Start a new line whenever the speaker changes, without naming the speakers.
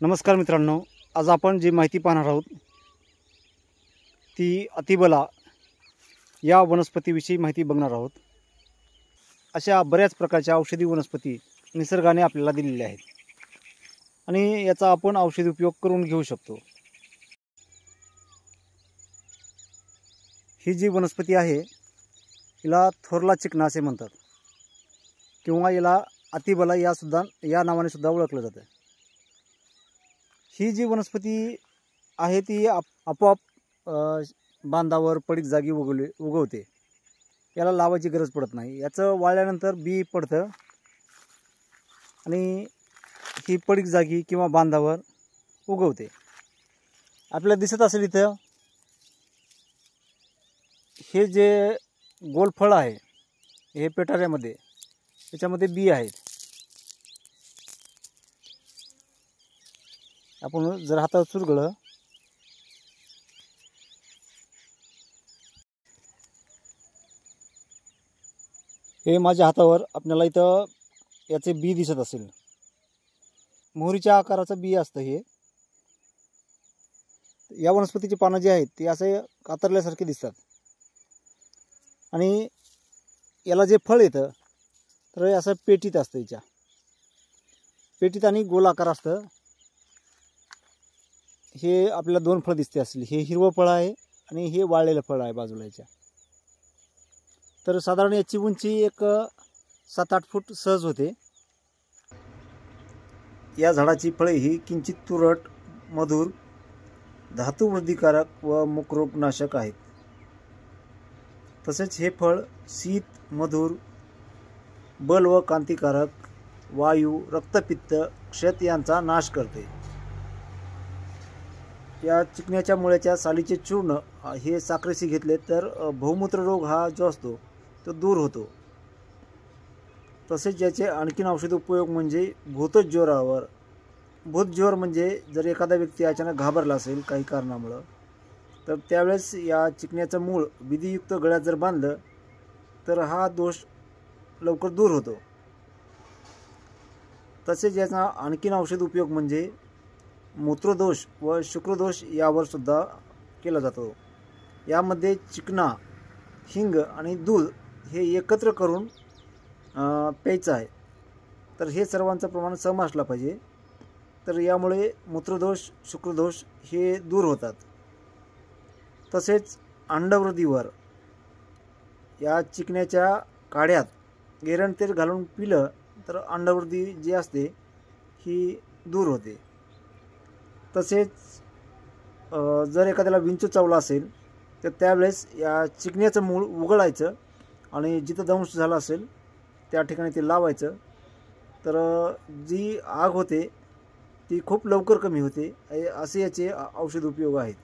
नमस्कार मित्रांनो, आज आपण जी माहिती पाहणार आहोत ती अतिबला या वनस्पतीविषयी माहिती बघणार आहोत। अशा बऱ्याच प्रकारच्या औषधी वनस्पती निसर्गाने आपल्याला दिलेल्या आहेत आणि याचा आपण औषधी उपयोग करून घेऊ शकतो। ही जी वनस्पती आहे हिला थोरला चिकणा असे म्हणतात किंवा याला अतिबला या नावाने सुद्धा ओळखलं जातं। ही जी वनस्पती आहे ती आपोआप बांधावर पडीक जागी उगवते। याला लावायची गरज पडत नाही। याचं वाळल्यानंतर बी पडतं आणि ही पडीक जागी किंवा बांधावर उगवते। आपल्याला दिसत असेल इथं हे जे गोल फळ आहे हे पेटाऱ्यामध्ये याच्यामध्ये बी आहेत। आपण जर हातात चुरगळं हे माझ्या हातावर आपल्याला इथं याचे बी दिसत असेल। मोहरीच्या आकाराचं बी असतं हे। या वनस्पतीची पानं जी आहेत ती असे कातरल्यासारखे दिसतात आणि याला जे फळ येतं तर असं पेटीत असतं। याच्या पेटीत आणि गोल आकार असतं। हे आपल्याला दोन फळ दिसते असतील, हे हिरवं फळ आहे आणि हे वाळलेलं फळ आहे बाजूला याच्या। तर साधारण याची उंची एक 7-8 फूट सहज होते। या झाडाची फळे ही किंचित तुरट, मधुर, धातुवृद्धिकारक व मुखरोगनाशक आहेत। तसेच हे फळ शीत, मधुर, बल व कांतिकारक, वायू, रक्तपित्त, क्षत यांचा नाश करते। या चिकण्याच्या मुळ्याच्या सालीचे चूर्ण हे साखरेशी घेतले तर बहुमूत्र रोग हा जो असतो तो दूर होतो। तसेच याचे आणखीन औषधी उपयोग म्हणजे भूतज्वरावर, भूतज्वर म्हणजे जर एखादा व्यक्ती अचानक घाबरला असेल काही कारणामुळे तर त्यावेळेस या चिकण्याचं मूळ विधियुक्त गळ्यात जर बांधलं तर हा दोष लवकर दूर होतो। तसेच याचा आणखीन औषधी उपयोग म्हणजे मूत्रदोष व शुक्रदोष यावर सुद्धा केला जातो। यामध्ये चिकना, हिंग आणि दूध हे एकत्र करून प्यायचं आहे। तर हे सर्वांचं प्रमाण सम असलं पाहिजे। तर यामुळे मूत्रदोष, शुक्रदोष हे दूर होतात। तसेच अंडवृद्धीवर या चिकण्याच्या काढ्यात एरंड तेल घालून पिलं तर अंडवृद्धी जी असते ही दूर होते। तसेच जर एखाद्याला विंचू चावला असेल तर त्यावेळेस या चिकण्याचं मूळ उघडायचं आणि जिथं दंश झाला असेल त्या ठिकाणी ते लावायचं तर जी आग होते ती खूप लवकर कमी होते। असे याचे औषध उपयोग आहेत।